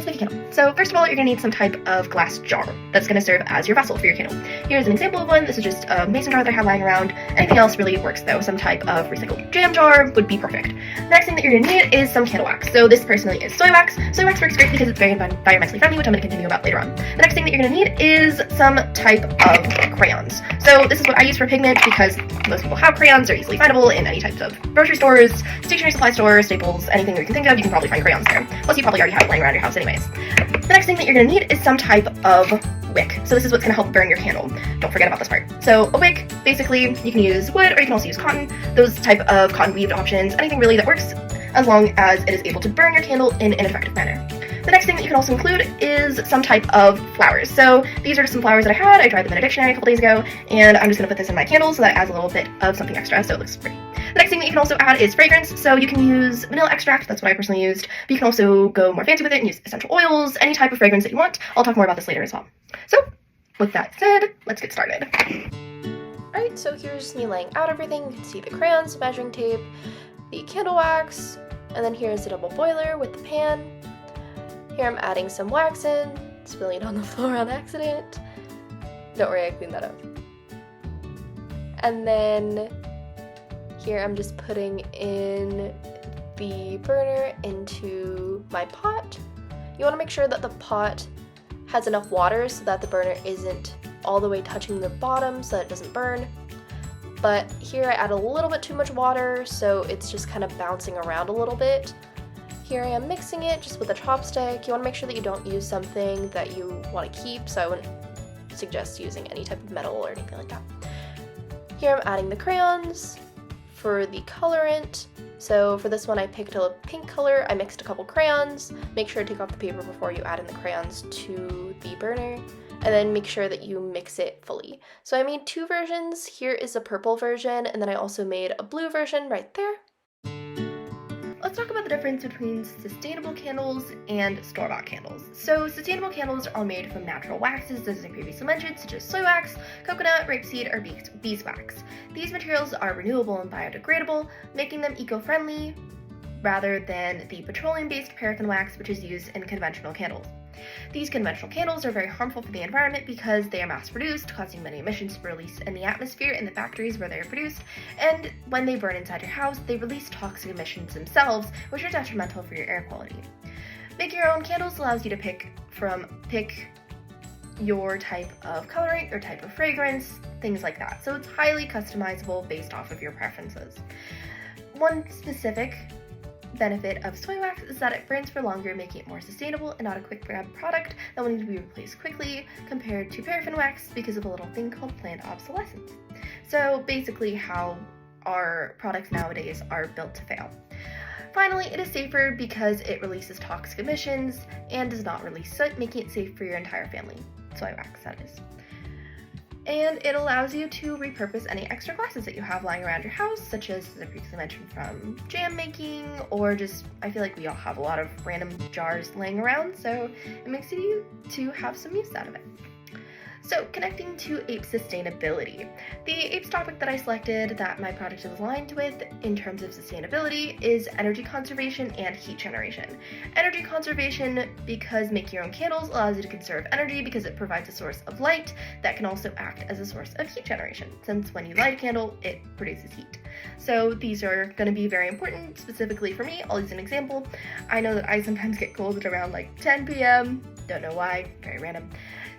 let's make a candle. So first of all, you're going to need some type of glass jar that's going to serve as your vessel for your candle. Here's an example of one. This is just a mason jar that I have lying around. Anything else really works though. Some type of recycled jam jar would be perfect. The next thing that you're going to need is some candle wax. So this personally is soy wax. Soy wax works great because it's very environmentally friendly, which I'm going to continue about later on. The next thing that you're going to need is some type of crayons. So this is what I use for pigment because most people have crayons. They're easily findable in any types of grocery stores, stationery supply stores, Staples, anything that you can think of. You can probably find crayons there. Plus you probably already have it laying around your house anyways. The next thing that you're going to need is some type of wick. So this is what's going to help burn your candle. Don't forget about this part. So a wick, basically, you can use wood or you can also use cotton. Those type of cotton weaved options, anything really that works as long as it is able to burn your candle in an effective manner. The next thing that you can also include is some type of flowers. So these are just some flowers that I had. I tried them in a dictionary a couple days ago, and I'm just going to put this in my candle so that it adds a little bit of something extra so it looks pretty. The next thing that you can also add is fragrance. So you can use vanilla extract, that's what I personally used, but you can also go more fancy with it and use essential oils, any type of fragrance that you want. I'll talk more about this later as well. So with that said, let's get started. Alright, so here's me laying out everything. You can see the crayons, measuring tape, the candle wax, and then here's the double boiler with the pan. Here I'm adding some wax in, spilling it on the floor on accident. Don't worry, I cleaned that up. And then here I'm just putting in the burner into my pot. You want to make sure that the pot has enough water so that the burner isn't all the way touching the bottom so that it doesn't burn. But here I add a little bit too much water, so it's just kind of bouncing around a little bit. Here I am mixing it just with a chopstick. You want to make sure that you don't use something that you want to keep, so I wouldn't suggest using any type of metal or anything like that. Here I'm adding the crayons for the colorant. So for this one I picked a pink color. I mixed a couple crayons. Make sure to take off the paper before you add in the crayons to the burner, and then make sure that you mix it fully. So I made two versions. Here is a purple version, and then I also made a blue version right there. Let's talk about the difference between sustainable candles and store-bought candles. So sustainable candles are all made from natural waxes, as I previously mentioned, such as soy wax, coconut, rapeseed, or beeswax. These materials are renewable and biodegradable, making them eco-friendly rather than the petroleum-based paraffin wax which is used in conventional candles. These conventional candles are very harmful for the environment because they are mass-produced, causing many emissions to be released in the atmosphere in the factories where they are produced, and when they burn inside your house, they release toxic emissions themselves, which are detrimental for your air quality. Making your own candles allows you to pick your type of colorant, your type of fragrance, things like that. So it's highly customizable based off of your preferences. One specific benefit of soy wax is that it burns for longer, making it more sustainable and not a quick grab product that will need to be replaced quickly compared to paraffin wax because of a little thing called planned obsolescence. So basically how our products nowadays are built to fail. Finally, it is safer because it releases toxic emissions and does not release soot, making it safe for your entire family. Soy wax, that is. And it allows you to repurpose any extra glasses that you have lying around your house, such as I previously mentioned, from jam making, or just, I feel like we all have a lot of random jars laying around, so it makes it easy to have some use out of it. So, connecting to Apes sustainability. The Apes topic that I selected that my project is aligned with in terms of sustainability is energy conservation and heat generation. Energy conservation because making your own candles allows you to conserve energy because it provides a source of light that can also act as a source of heat generation, since when you light a candle, it produces heat. So these are going to be very important specifically for me. I'll use an example. I know that I sometimes get cold at around like 10 p.m. Don't know why, very random.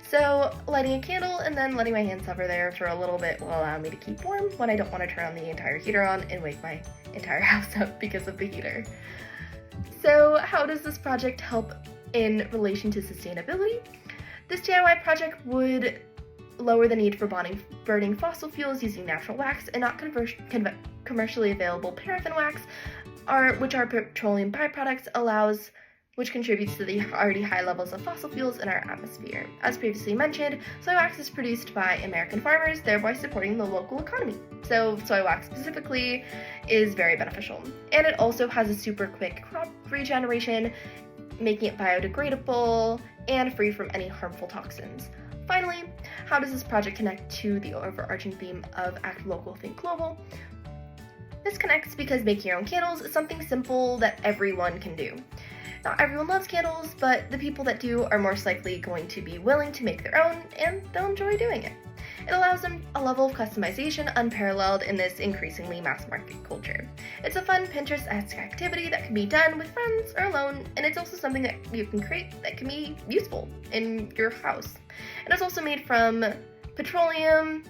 So lighting a candle and then letting my hands hover there for a little bit will allow me to keep warm when I don't want to turn on the entire heater on and wake my entire house up because of the heater. So how does this project help in relation to sustainability? This DIY project would lower the need for burning fossil fuels using natural wax and not commercially available paraffin wax, which are petroleum byproducts, which contributes to the already high levels of fossil fuels in our atmosphere. As previously mentioned, soy wax is produced by American farmers, thereby supporting the local economy. So soy wax specifically is very beneficial. And it also has a super quick crop regeneration, making it biodegradable and free from any harmful toxins. Finally, how does this project connect to the overarching theme of Act Local, Think Global? This connects because making your own candles is something simple that everyone can do. Not everyone loves candles, but the people that do are most likely going to be willing to make their own, and they'll enjoy doing it. It allows them a level of customization unparalleled in this increasingly mass market culture. It's a fun Pinterest-esque activity that can be done with friends or alone, and it's also something that you can create that can be useful in your house. And it's also made from petroleum,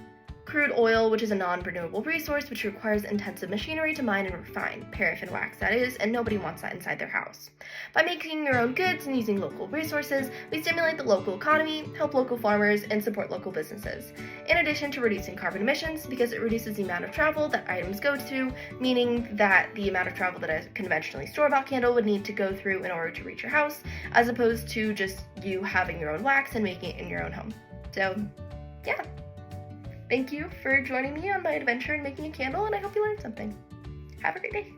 crude oil, which is a non-renewable resource which requires intensive machinery to mine and refine, paraffin wax that is, and nobody wants that inside their house. By making your own goods and using local resources, we stimulate the local economy, help local farmers, and support local businesses. In addition to reducing carbon emissions, because it reduces the amount of travel that items go to, meaning that the amount of travel that a conventionally store-bought candle would need to go through in order to reach your house, as opposed to just you having your own wax and making it in your own home. So, yeah. Thank you for joining me on my adventure in making a candle, and I hope you learned something. Have a great day.